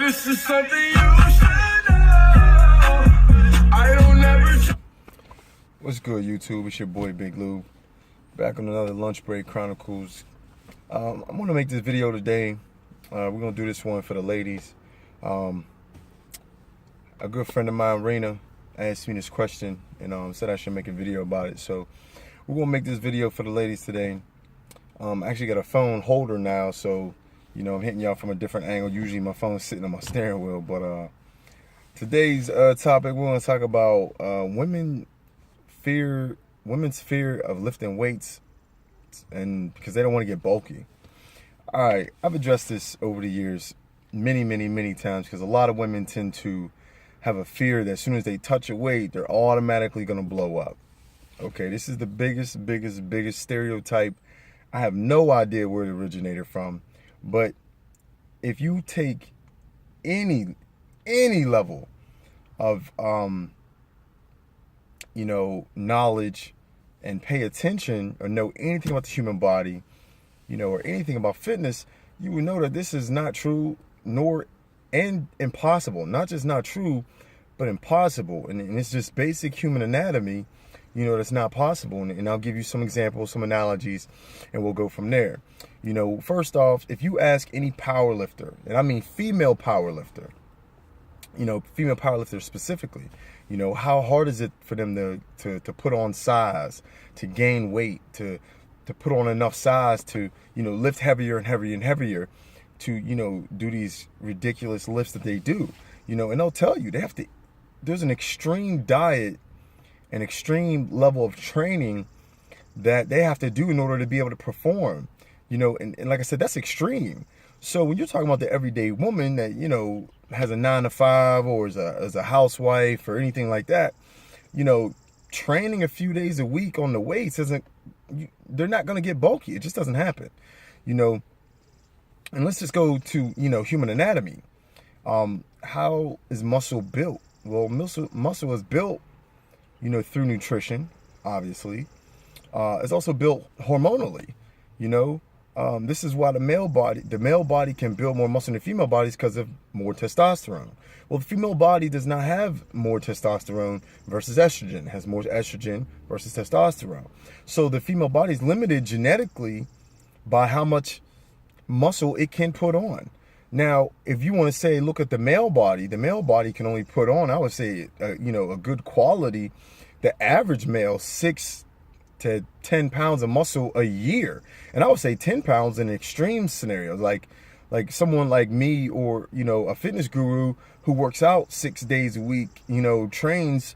this is something you should know. I don't ever. What's good, YouTube? It's your boy Big Lou, back on another Lunch Break Chronicles. I'm gonna make this video today. We're gonna do this one for the ladies. A good friend of mine, Raina, asked me this question and said I should make a video about it. So we're gonna make this video for the ladies today. I actually got a phone holder now, so I'm hitting y'all from a different angle. Usually my phone's sitting on my steering wheel, but today's topic, we're gonna talk about women's fear of lifting weights, and because they don't want to get bulky. All right, I've addressed this over the years many times, because a lot of women tend to have a fear that as soon as they touch a weight, they're automatically going to blow up. Okay, this is the biggest stereotype. I have no idea where it originated from, but if you take any level of knowledge and pay attention or know anything about the human body, or anything about fitness, you will know that this is not true, and impossible. Not just not true, but impossible. And it's just basic human anatomy, that's not possible. And I'll give you some examples, some analogies, and we'll go from there. First off, if you ask any power lifter, and I mean female power lifter, female power lifters specifically, how hard is it for them to put on size, to gain weight, to put on enough size to, lift heavier and heavier and heavier, to, do these ridiculous lifts that they do, and they'll tell you there's an extreme diet, an extreme level of training that they have to do in order to be able to perform, and like I said, that's extreme. So when you're talking about the everyday woman that, has a 9-to-5 or is a housewife or anything like that, training a few days a week on the weights they're not going to get bulky. It just doesn't happen, and let's just go to, human anatomy. How is muscle built? Well, muscle is built, through nutrition, obviously. It's also built hormonally, This is why the male body can build more muscle than the female bodies, because of more testosterone. Well, the female body does not have more testosterone versus estrogen. It has more estrogen versus testosterone. So the female body is limited genetically by how much muscle it can put on. Now, if you want to say, look at the male body can only put on, I would say, a good quality, the average male, 6 to 10 pounds of muscle a year. And I would say 10 pounds in extreme scenarios, like someone like me, or, a fitness guru who works out 6 days a week, trains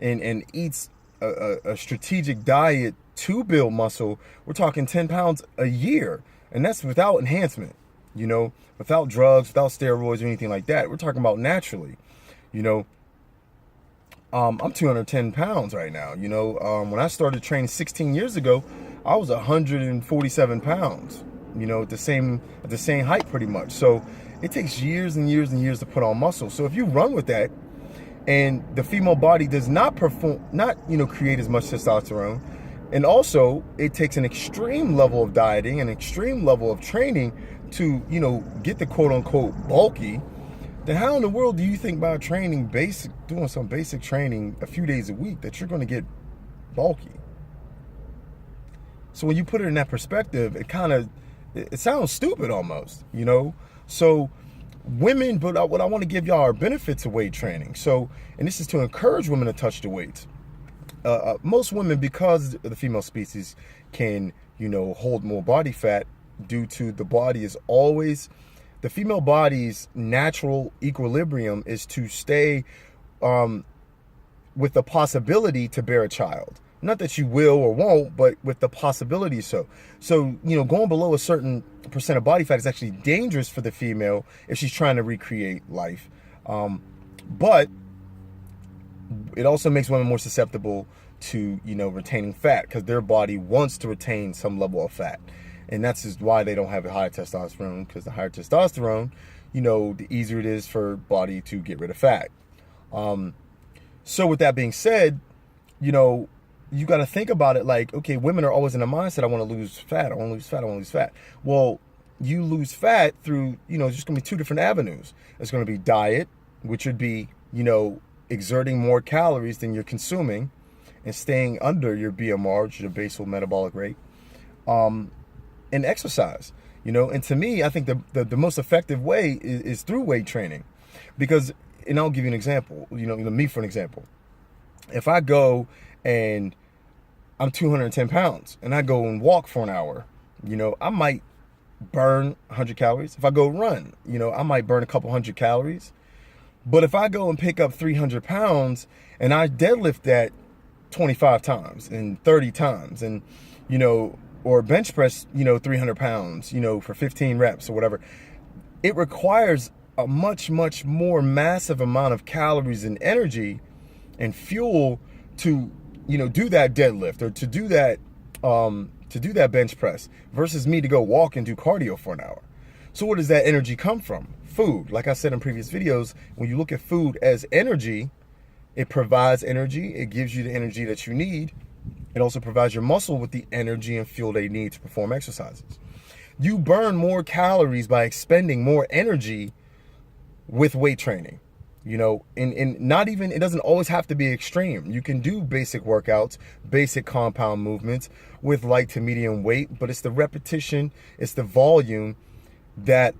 and eats a strategic diet to build muscle. We're talking 10 pounds a year. And that's without enhancement, without drugs, without steroids or anything like that. We're talking about naturally, I'm 210 pounds right now. When I started training 16 years ago, I was 147 pounds, at the same height pretty much. So it takes years and years and years to put on muscle. So if you run with that, and the female body does not create as much testosterone, and also it takes an extreme level of dieting, an extreme level of training to, get the quote unquote bulky, then how in the world do you think by doing some basic training a few days a week that you're going to get bulky? So when you put it in that perspective, it sounds stupid almost, So women, but what I want to give y'all are benefits of weight training. So, and this is to encourage women to touch the weights. Most women, because the female species can, hold more body fat, due to the female body's natural equilibrium is to stay with the possibility to bear a child. Not that you will or won't, but with the possibility. So, going below a certain percent of body fat is actually dangerous for the female if she's trying to recreate life. But it also makes women more susceptible to, retaining fat, because their body wants to retain some level of fat. And that's just why they don't have a high testosterone, because the higher testosterone, the easier it is for body to get rid of fat. So with that being said, you got to think about it like, okay, women are always in a mindset, I want to lose fat, I want to lose fat, I want to lose fat. Well, you lose fat through, there's just going to be two different avenues. It's going to be diet, which would be, exerting more calories than you're consuming and staying under your BMR, which is your basal metabolic rate, and exercise. And to me, I think the most effective way is through weight training. Because, and I'll give you an example, me for an example. If I go and I'm 210 pounds and I go and walk for an hour, I might burn 100 calories. If I go run, I might burn a couple hundred calories. But if I go and pick up 300 pounds and I deadlift that 25 times and 30 times and, or bench press, 300 pounds, for 15 reps or whatever, it requires a much, much more massive amount of calories and energy and fuel to, do that deadlift or to do that bench press versus me to go walk and do cardio for an hour. So where does that energy come from? Food. Like I said in previous videos, when you look at food as energy, it provides energy. It gives you the energy that you need. It also provides your muscle with the energy and fuel they need to perform exercises. You burn more calories by expending more energy with weight training. And not even, it doesn't always have to be extreme. You can do basic workouts, basic compound movements with light to medium weight, but it's the repetition, it's the volume that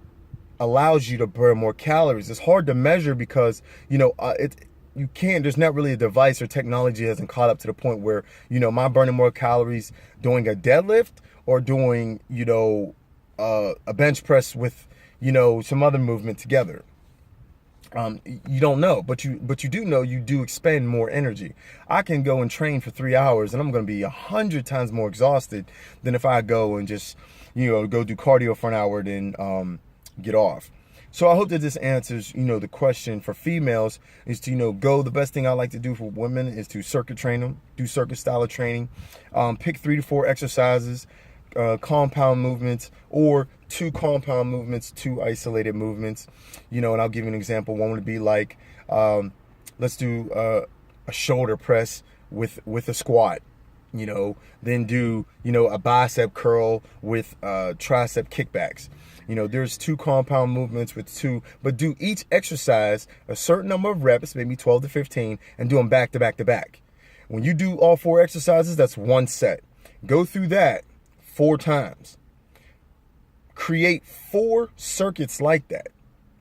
allows you to burn more calories. It's hard to measure because, you can't, there's not really a device or technology that hasn't caught up to the point where, am I burning more calories doing a deadlift or doing, a bench press with, some other movement together. You don't know, but you do know you do expend more energy. I can go and train for 3 hours and I'm going to be 100 times more exhausted than if I go and just, go do cardio for an hour, then get off. So I hope that this answers, the question for females is to, go. The best thing I like to do for women is to circuit train them, do circuit style of training, pick 3 to 4 exercises, compound movements, or 2 compound movements, 2 isolated movements, and I'll give you an example. One would be like, let's do a shoulder press with a squat, then do, a bicep curl with tricep kickbacks. There's 2 compound movements with 2, but do each exercise a certain number of reps, maybe 12 to 15, and do them back to back to back. When you do all 4 exercises, that's 1 set. Go through that 4 times. Create 4 circuits like that.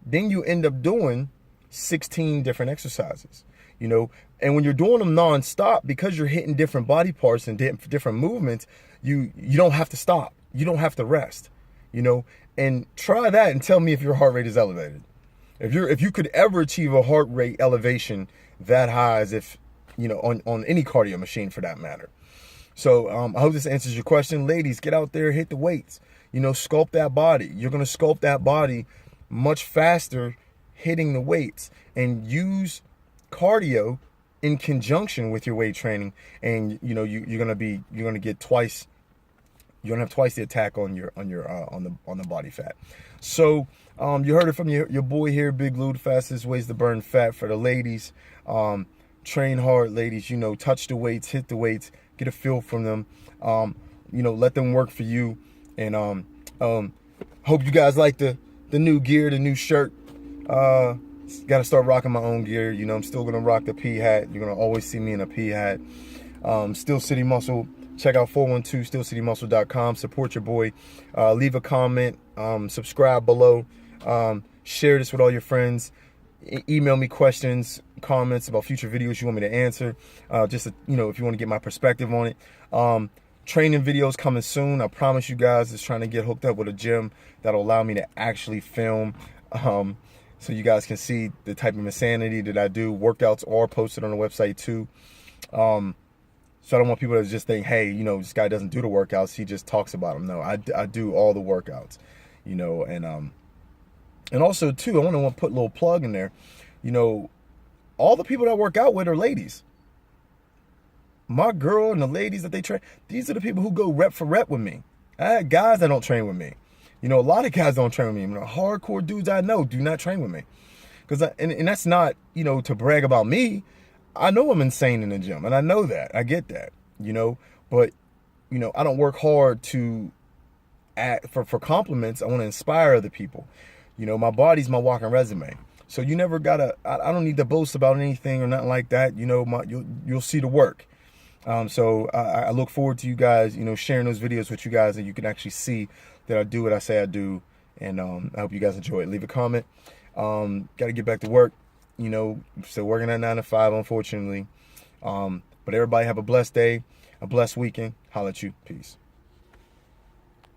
Then you end up doing 16 different exercises, and when you're doing them nonstop, because you're hitting different body parts and different movements, you don't have to stop. You don't have to rest, and try that and tell me if your heart rate is elevated. If you could ever achieve a heart rate elevation that high as if, on any cardio machine for that matter. So I hope this answers your question. Ladies, get out there, hit the weights, sculpt that body. You're going to sculpt that body much faster hitting the weights, and use cardio in conjunction with your weight training. And, you're going to get twice. You're gonna have twice the attack on the body fat. So you heard it from your boy here, Big Lou. The fastest ways to burn fat for the ladies. Train hard, ladies. Touch the weights, hit the weights, get a feel from them. Let them work for you. And hope you guys like the new gear, the new shirt. Got to start rocking my own gear. I'm still gonna rock the P hat. You're gonna always see me in a P hat. Steel City Muscle. Check out 412steelcitymuscle.com. Support your boy. Leave a comment. Subscribe below. Share this with all your friends. Email me questions, comments about future videos you want me to answer. If you want to get my perspective on it. Training videos coming soon. I promise you guys. Just trying to get hooked up with a gym that'll allow me to actually film. So you guys can see the type of insanity that I do. Workouts are posted on the website too. So I don't want people to just think, hey, this guy doesn't do the workouts. He just talks about them. No, I do all the workouts, and also too, I want to put a little plug in there. All the people that I work out with are ladies. My girl and the ladies that they train, these are the people who go rep for rep with me. I had guys that don't train with me. A lot of guys don't train with me. The hardcore dudes I know do not train with me. And that's not, to brag about me. I know I'm insane in the gym, and I know that. I get that, but, I don't work hard to for compliments. I want to inspire other people. You know, my body's my walking resume. So you never gotta. I don't need to boast about anything or nothing like that. You know, you'll see the work. So I look forward to you guys, you know, sharing those videos with you guys, and you can actually see that I do what I say I do. And I hope you guys enjoy it. Leave a comment. Got to get back to work. You know, still working at 9 to 5, unfortunately. But everybody have a blessed day, a blessed weekend. Holla at you. Peace.